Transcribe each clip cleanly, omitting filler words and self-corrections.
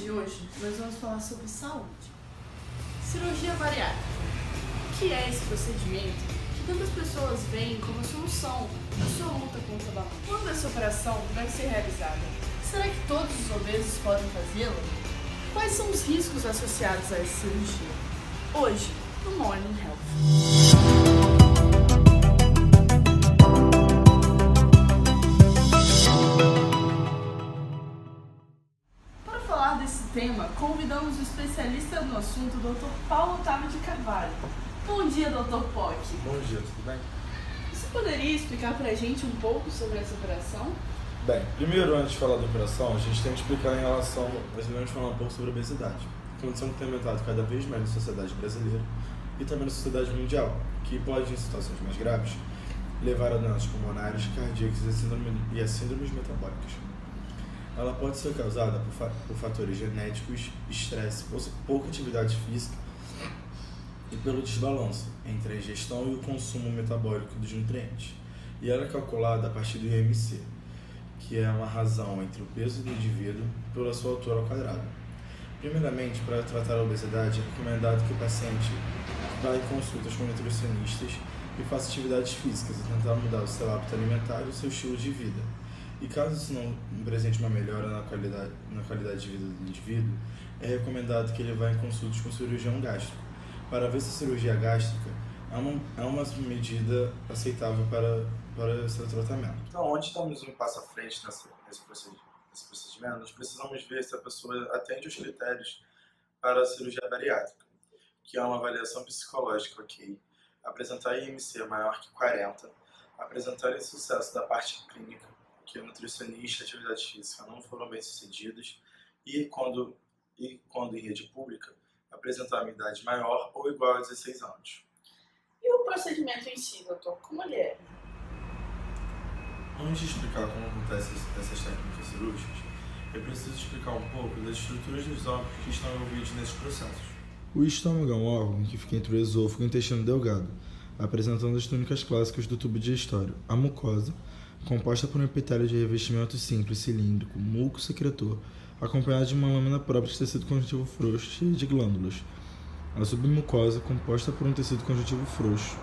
de hoje nós vamos falar sobre saúde. Cirurgia bariátrica. O que é esse procedimento que tantas pessoas veem como a solução da sua luta contra a barriga? Quando essa operação deve ser realizada? Será que todos os obesos podem fazê-la? Quais são os riscos associados a essa cirurgia? Hoje, no Morning Health. Para falar desse tema, convidamos o especialista no assunto, o Dr. Paulo Otávio de Carvalho. Bom dia, Dr. Poc. Bom dia, tudo bem? Você poderia explicar pra gente um pouco sobre essa operação? Bem, primeiro, antes de falar da operação, a gente tem que explicar em relação, nós devemos falar um pouco sobre a obesidade, condição que tem aumentado cada vez mais na sociedade brasileira e também na sociedade mundial, que pode, em situações mais graves, levar a doenças pulmonares, cardíacas e a síndromes metabólicas. Ela pode ser causada por fatores genéticos, estresse, pouca atividade física e pelo desbalanço entre a ingestão e o consumo metabólico dos nutrientes. E ela é calculada a partir do IMC, que é uma razão entre o peso do indivíduo pela sua altura ao quadrado. Primeiramente, para tratar a obesidade, é recomendado que o paciente vá em consultas com nutricionistas e faça atividades físicas e tentar mudar o seu hábito alimentar e o seu estilo de vida. E caso isso não apresente uma melhora na qualidade de vida do indivíduo, é recomendado que ele vá em consultas com o cirurgião gástrico, para ver se a cirurgia gástrica é uma medida aceitável para esse tratamento. Então, onde estamos um passo à frente nesse procedimento, nós precisamos ver se a pessoa atende os critérios para a cirurgia bariátrica, que é uma avaliação psicológica, ok? Apresentar IMC maior que 40, apresentar insucesso da parte clínica, que o nutricionista e atividade física não foram bem sucedidos, e quando em rede pública, apresentar uma idade maior ou igual a 16 anos. E o procedimento em si, doutor, como ele é? Antes de explicar como acontecem essas técnicas cirúrgicas, eu preciso explicar um pouco das estruturas dos órgãos que estão envolvidos nesses processos. O estômago é um órgão que fica entre o esôfago e o intestino delgado, apresentando as túnicas clássicas do tubo digestório. A mucosa, composta por um epitélio de revestimento simples, cilíndrico, muco secretor, acompanhado de uma lâmina própria de tecido conjuntivo frouxo cheia de glândulas. A submucosa, composta por um tecido conjuntivo frouxo.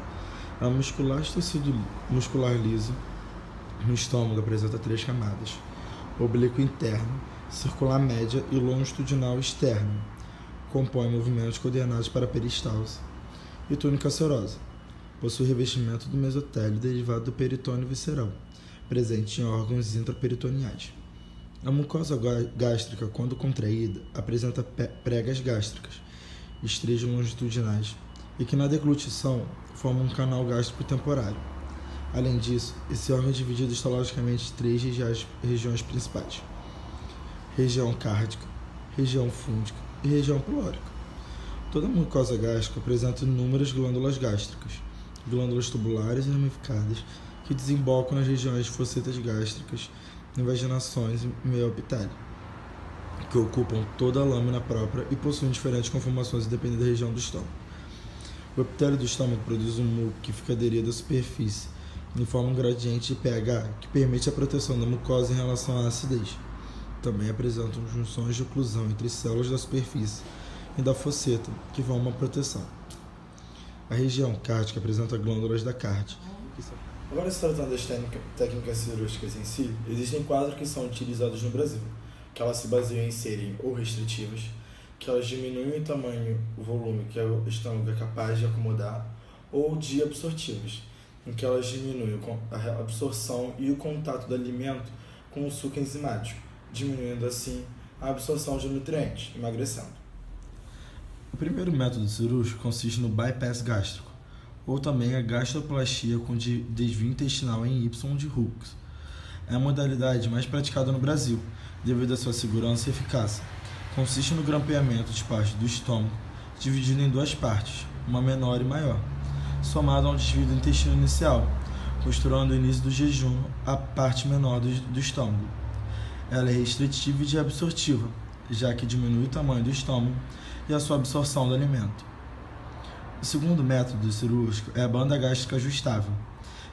A muscular de tecido muscular liso. No estômago apresenta 3 camadas: oblíquo interno, circular média e longitudinal externo. Compõe movimentos coordenados para a peristalse. E túnica serosa. Possui revestimento do mesotélio derivado do peritônio visceral, presente em órgãos intraperitoneais. A mucosa gástrica, quando contraída, apresenta pregas gástricas, estrias longitudinais, e que na deglutição formam um canal gástrico temporário. Além disso, esse órgão é dividido histologicamente em 3 regiões principais: região cárdica, região fúndica e região pilórica. Toda mucosa gástrica apresenta inúmeras glândulas gástricas, glândulas tubulares e ramificadas, que desembocam nas regiões de focetas gástricas, invaginações e meio epitélio, que ocupam toda a lâmina própria e possuem diferentes conformações dependendo da região do estômago. O epitélio do estômago produz um muco que fica aderido à superfície e forma um gradiente de pH que permite a proteção da mucosa em relação à acidez. Também apresentam junções de oclusão entre células da superfície e da fosseta, que formam uma proteção. A região cárdica apresenta glândulas da cárdea. Agora, se tratando das técnicas cirúrgicas em si, existem 4 que são utilizadas no Brasil, que elas se baseiam em serem ou restritivas, que elas diminuem o tamanho, o volume que o estômago é capaz de acomodar, ou de absortivas, em que elas diminuem a absorção e o contato do alimento com o suco enzimático, diminuindo assim a absorção de nutrientes, emagrecendo. O primeiro método cirúrgico consiste no bypass gástrico, ou também a gastroplastia com desvio intestinal em Y de Hooks. É a modalidade mais praticada no Brasil, devido à sua segurança e eficácia. Consiste no grampeamento de parte do estômago, dividido em 2 partes, uma menor e maior, somado a um desvio do intestino inicial, costurando o início do jejum à parte menor do estômago. Ela é restritiva e deabsortiva, já que diminui o tamanho do estômago e a sua absorção do alimento. O segundo método cirúrgico é a banda gástrica ajustável,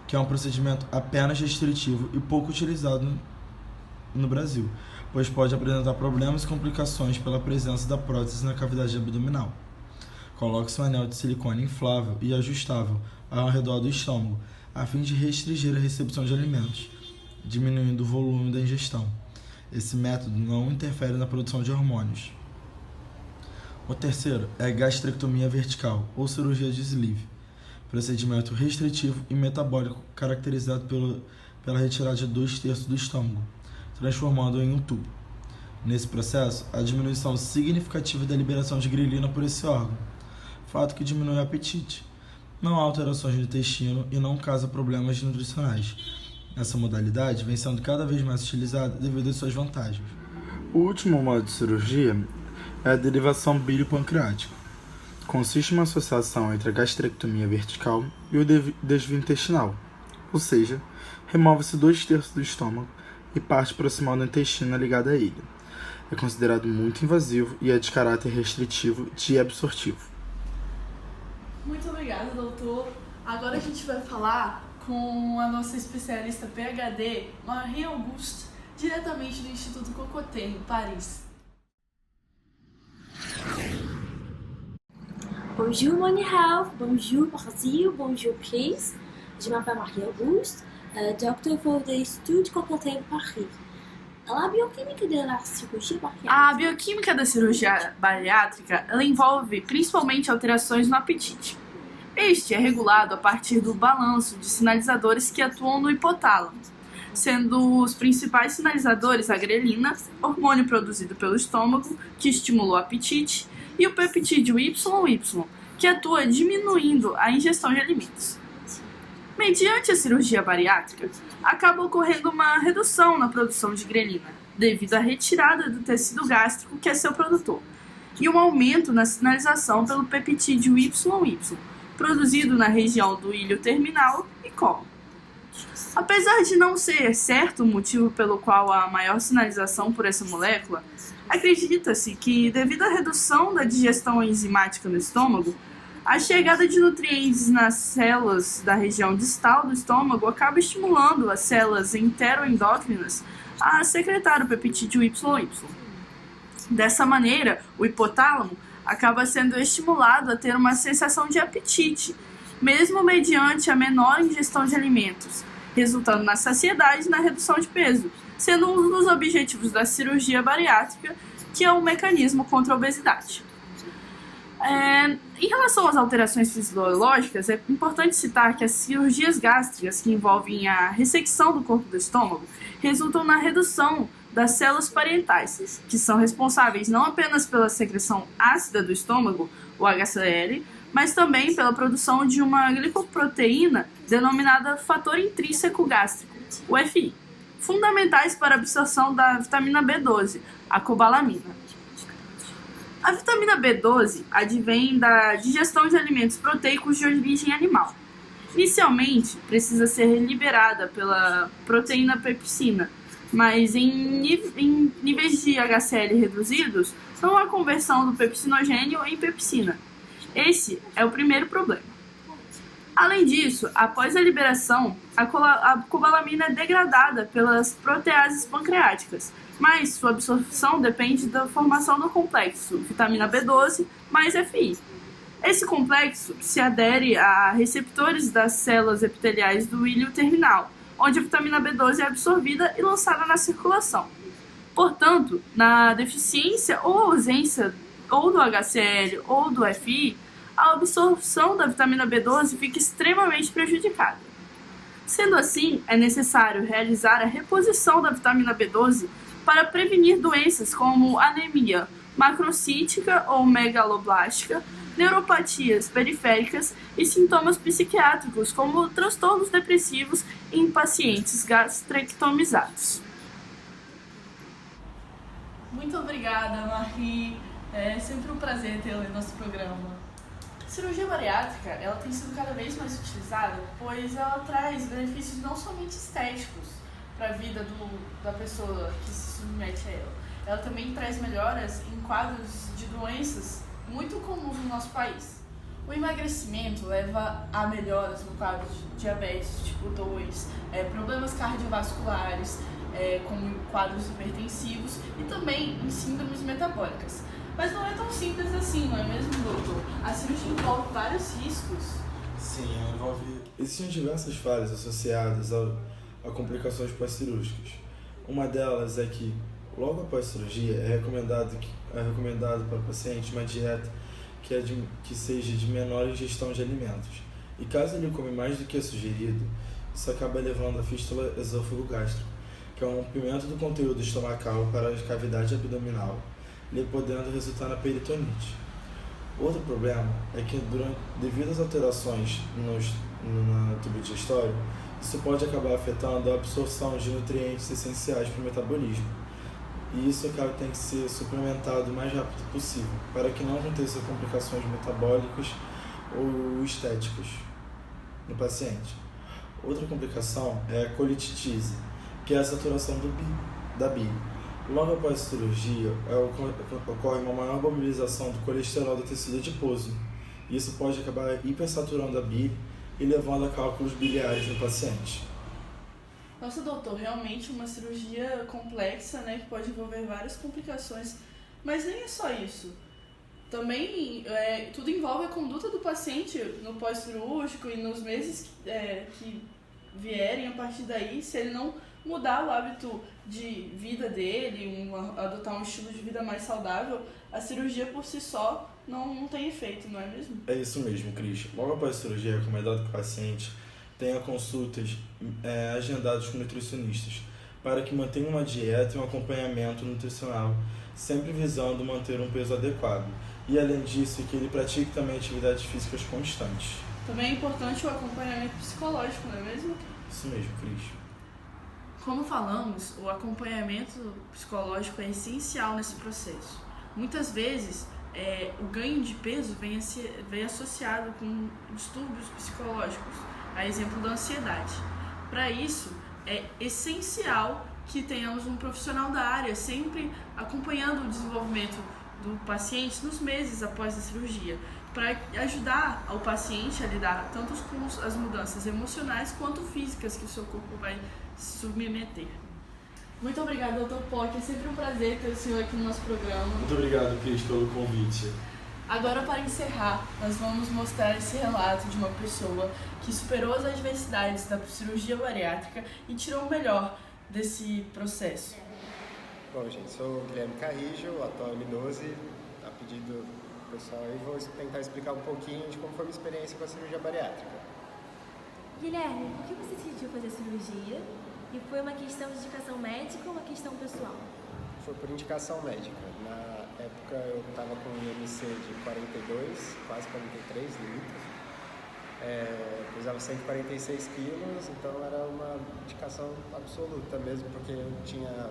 que é um procedimento apenas restritivo e pouco utilizado no Brasil, pois pode apresentar problemas e complicações pela presença da prótese na cavidade abdominal. Coloque-se um anel de silicone inflável e ajustável ao redor do estômago, a fim de restringir a recepção de alimentos, diminuindo o volume da ingestão. Esse método não interfere na produção de hormônios. O terceiro é a gastrectomia vertical, ou cirurgia de sleeve, procedimento restritivo e metabólico caracterizado pela retirada de 2/3 do estômago, transformando-o em um tubo. Nesse processo, há diminuição significativa da liberação de grelina por esse órgão, fato que diminui o apetite. Não há alterações no intestino e não causa problemas nutricionais. Essa modalidade vem sendo cada vez mais utilizada devido às suas vantagens. O último modo de cirurgia é a derivação biliopancreática. Consiste em uma associação entre a gastrectomia vertical e o desvio intestinal, ou seja, remove-se 2/3 do estômago e parte proximal do intestino ligada a ele. É considerado muito invasivo e é de caráter restritivo e absortivo. Muito obrigada, doutor. Agora a gente vai falar com a nossa especialista PhD, Marie Auguste, diretamente do Instituto Cocotet, em Paris. Bonjour Monihao, bonjour Brasil, bonjour Chris. Je m'appelle Marie Auguste, doctor for the Institut Cocotet de Paris. A bioquímica da cirurgia bariátrica. A bioquímica da cirurgia bariátrica ela envolve principalmente alterações no apetite. Este é regulado a partir do balanço de sinalizadores que atuam no hipotálamo, sendo os principais sinalizadores a grelina, hormônio produzido pelo estômago, que estimula o apetite, e o peptídeo YY, que atua diminuindo a ingestão de alimentos. Mediante a cirurgia bariátrica, acaba ocorrendo uma redução na produção de grelina, devido à retirada do tecido gástrico, que é seu produtor, e um aumento na sinalização pelo peptídeo YY, produzido na região do ilho terminal e colo. Apesar de não ser certo o motivo pelo qual há maior sinalização por essa molécula, acredita-se que, devido à redução da digestão enzimática no estômago, a chegada de nutrientes nas células da região distal do estômago acaba estimulando as células enteroendócrinas a secretar o peptídeo YY. Dessa maneira, o hipotálamo acaba sendo estimulado a ter uma sensação de apetite, mesmo mediante a menor ingestão de alimentos, resultando na saciedade e na redução de peso, sendo um dos objetivos da cirurgia bariátrica, que é um mecanismo contra a obesidade. Em relação às alterações fisiológicas, é importante citar que as cirurgias gástricas, que envolvem a ressecção do corpo do estômago, resultam na redução das células parietais, que são responsáveis não apenas pela secreção ácida do estômago, o HCl, mas também pela produção de uma glicoproteína denominada fator intrínseco gástrico, o FI, fundamentais para a absorção da vitamina B12, a cobalamina. A vitamina B12 advém da digestão de alimentos proteicos de origem animal. Inicialmente, precisa ser liberada pela proteína pepsina, mas em níveis de HCl reduzidos, não há conversão do pepsinogênio em pepsina. Esse é o primeiro problema. Além disso, após a liberação, a cobalamina é degradada pelas proteases pancreáticas, mas sua absorção depende da formação do complexo vitamina B12 mais FI. Esse complexo se adere a receptores das células epiteliais do ilho terminal, onde a vitamina B12 é absorvida e lançada na circulação. Portanto, na deficiência ou ausência ou do HCl ou do FI, a absorção da vitamina B12 fica extremamente prejudicada. Sendo assim, é necessário realizar a reposição da vitamina B12 para prevenir doenças como anemia macrocítica ou megaloblástica, neuropatias periféricas e sintomas psiquiátricos como transtornos depressivos em pacientes gastrectomizados. Muito obrigada, Marie. É sempre um prazer tê-la em nosso programa. A cirurgia bariátrica ela tem sido cada vez mais utilizada, pois ela traz benefícios não somente estéticos para a vida da pessoa que se submete a ela. Ela também traz melhoras em quadros de doenças muito comuns no nosso país. O emagrecimento leva a melhoras no quadro de diabetes tipo 2, problemas cardiovasculares, como em quadros hipertensivos e também em síndromes metabólicas. Mas não é tão simples assim, não é mesmo, doutor? A cirurgia envolve vários riscos. Sim, ela envolve... Existem diversas falhas associadas a complicações pós-cirúrgicas. Uma delas é que, logo após a cirurgia, é recomendado para o paciente uma dieta que seja de menor ingestão de alimentos. E caso ele come mais do que é sugerido, isso acaba levando à fístula esôfago-gástrica, que é um rompimento do conteúdo estomacal para a cavidade abdominal, lhe podendo resultar na peritonite. Outro problema é que, devido às alterações no tubo digestório, isso pode acabar afetando a absorção de nutrientes essenciais para o metabolismo. E isso tem que ser suplementado o mais rápido possível, para que não aconteça complicações metabólicas ou estéticas no paciente. Outra complicação é a colititise, que é a saturação da bile. Logo após a cirurgia, ocorre uma maior mobilização do colesterol do tecido adiposo. Isso pode acabar hipersaturando a bile e levando a cálculos biliares no paciente. Nossa, doutor, realmente uma cirurgia complexa, né, que pode envolver várias complicações, mas nem é só isso. Também tudo envolve a conduta do paciente no pós-cirúrgico e nos meses que vierem a partir daí, se ele não mudar o hábito de vida dele, adotar um estilo de vida mais saudável, a cirurgia por si só não tem efeito, não é mesmo? É isso mesmo, Cris. Logo após a cirurgia, é recomendado que o paciente tenha consultas agendadas com nutricionistas, para que mantenha uma dieta e um acompanhamento nutricional, sempre visando manter um peso adequado. E além disso, que ele pratique também atividades físicas constantes. Também é importante o acompanhamento psicológico, não é mesmo? Isso mesmo, Cris. Como falamos, o acompanhamento psicológico é essencial nesse processo. Muitas vezes, o ganho de peso vem associado com distúrbios psicológicos, a exemplo da ansiedade. Para isso, é essencial que tenhamos um profissional da área sempre acompanhando o desenvolvimento do paciente nos meses após a cirurgia, para ajudar o paciente a lidar tanto com as mudanças emocionais quanto físicas que o seu corpo vai se submeter. Muito obrigada, doutor Pock. É sempre um prazer ter o senhor aqui no nosso programa. Muito obrigado, Cris, pelo convite. Agora, para encerrar, nós vamos mostrar esse relato de uma pessoa que superou as adversidades da cirurgia bariátrica e tirou o melhor desse processo. Bom, gente, sou o Guilherme Carrijo, atual M12, a pedido do pessoal aí, vou tentar explicar um pouquinho de como foi a minha experiência com a cirurgia bariátrica. Guilherme, por que você decidiu fazer cirurgia? E foi uma questão de indicação médica ou uma questão pessoal? Foi por indicação médica. Na época eu estava com um IMC de 42, quase 43 litros. Pesava 146 quilos, então era uma indicação absoluta mesmo, porque eu tinha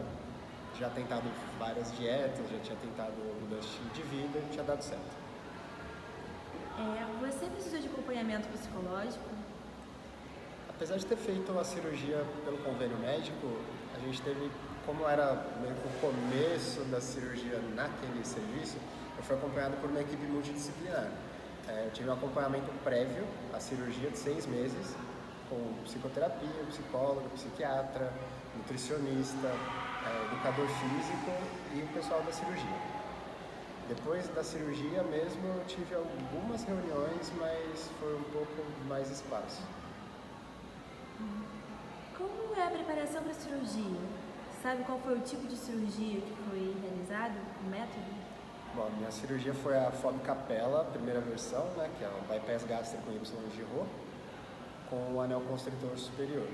já tentado várias dietas, já tinha tentado mudança de estilo de vida e tinha dado certo. Você precisou de acompanhamento psicológico? Apesar de ter feito a cirurgia pelo convênio médico, a gente teve, como era meio que o começo da cirurgia naquele serviço, eu fui acompanhado por uma equipe multidisciplinar. Eu tive um acompanhamento prévio à cirurgia de 6 meses, com psicoterapia, psicólogo, psiquiatra, nutricionista, educador físico e o pessoal da cirurgia. Depois da cirurgia mesmo eu tive algumas reuniões, mas foi um pouco mais espaço. Como é a preparação para a cirurgia? Sabe qual foi o tipo de cirurgia que foi realizado, o método? Bom, a minha cirurgia foi a FOB Capella, primeira versão, né, que é o bypass gástrico Y de Roux, com o anel constritor superior.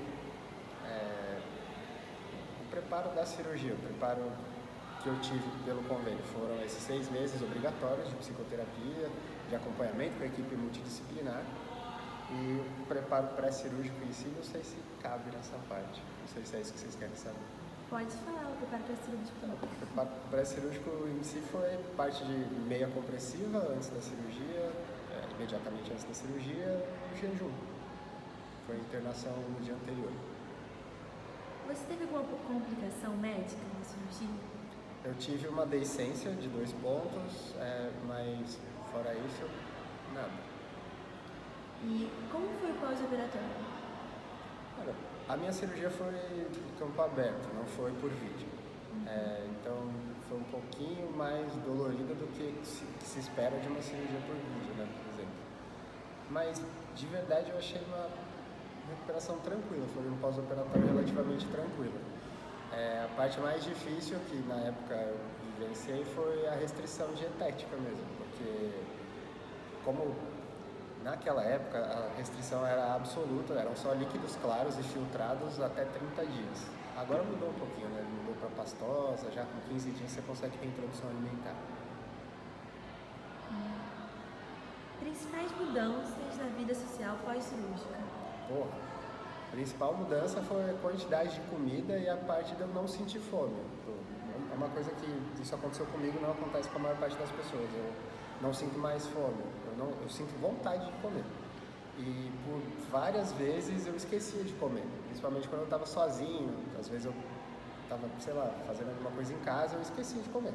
O preparo da cirurgia, o preparo que eu tive pelo convênio foram esses 6 meses obrigatórios de psicoterapia, de acompanhamento com a equipe multidisciplinar. E o preparo pré-cirúrgico em si, não sei se cabe nessa parte. Não sei se é isso que vocês querem saber. Pode falar, o preparo pré-cirúrgico também. O preparo pré-cirúrgico em si foi parte de meia compressiva antes da cirurgia, imediatamente antes da cirurgia, e jejum. Foi internação no dia anterior. Você teve alguma complicação médica na cirurgia? Eu tive uma deiscência de 2 pontos, mas fora isso, nada. E como foi o pós-operatório? Olha, A minha cirurgia foi de campo aberto, não foi por vídeo. Então foi um pouquinho mais dolorida do que se espera de uma cirurgia por vídeo, né, por exemplo. Mas de verdade eu achei uma recuperação tranquila, foi um pós-operatório relativamente tranquilo. A parte mais difícil que na época eu vivenciei foi a restrição dietética mesmo, porque como naquela época a restrição era absoluta, eram só líquidos claros e filtrados até 30 dias. Agora mudou um pouquinho, né? Mudou para pastosa, já com 15 dias você consegue ter introdução alimentar. Principais mudanças na vida social pós-cirúrgica? A principal mudança foi a quantidade de comida e a parte de eu não sentir fome. É uma coisa que isso aconteceu comigo, não acontece com a maior parte das pessoas. Eu não sinto mais fome, eu sinto vontade de comer. E por várias vezes eu esquecia de comer, principalmente quando eu estava sozinho. Às vezes eu estava, sei lá, fazendo alguma coisa em casa, eu esquecia de comer.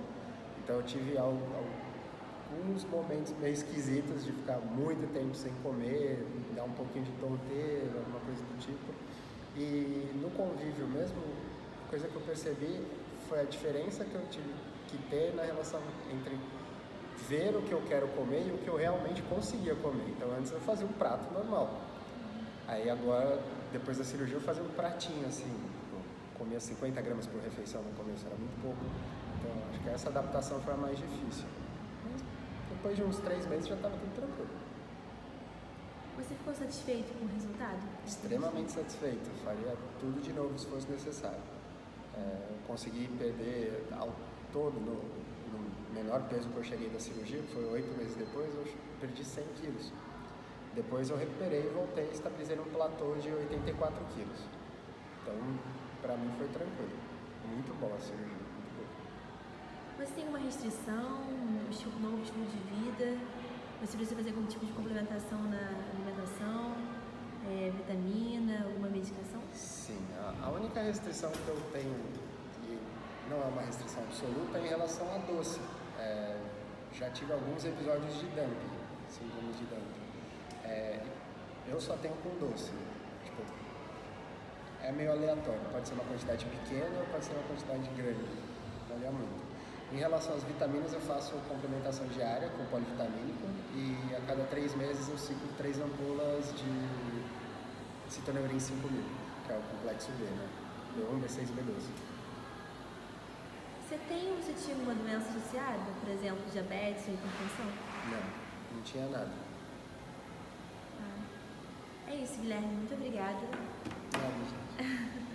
Então eu tive alguns momentos meio esquisitos de ficar muito tempo sem comer, dar um pouquinho de tonteira, alguma coisa do tipo. E no convívio mesmo, a coisa que eu percebi foi a diferença que eu tive que ter na relação entre ver o que eu quero comer e o que eu realmente conseguia comer. Então antes eu fazia um prato normal. Aí agora, depois da cirurgia, eu fazia um pratinho assim. Eu comia 50 gramas por refeição no começo, era muito pouco. Então acho que essa adaptação foi a mais difícil. Mas depois de uns 3 meses já estava tudo tranquilo. Você ficou satisfeito com o resultado? Extremamente satisfeito. Faria tudo de novo se fosse necessário. Eu consegui perder ao todo, no menor peso que eu cheguei da cirurgia, que foi 8 meses depois, eu perdi 100 quilos. Depois eu recuperei e voltei e estabilizei num platô de 84 quilos. Então, pra mim foi tranquilo. Muito boa a cirurgia, muito boa. Você tem uma restrição, um novo estilo de vida? Você precisa fazer algum tipo de complementação na alimentação? Vitamina, alguma medicação? Sim, a única restrição que eu tenho, e não é uma restrição absoluta, é em relação a doce. Já tive alguns episódios de dumping, síndrome de dumping. Eu só tenho com doce. Tipo, é meio aleatório, pode ser uma quantidade pequena ou pode ser uma quantidade grande, varia muito. Em relação às vitaminas, eu faço complementação diária com polivitamínico e a cada 3 meses eu sigo 3 ampolas de citoneurin 5000, que é o complexo B, né? B1, B6 e B12. Você tinha alguma doença associada? Por exemplo, diabetes ou hipertensão? Não tinha nada. É isso, Guilherme. Muito obrigada. Nada, gente.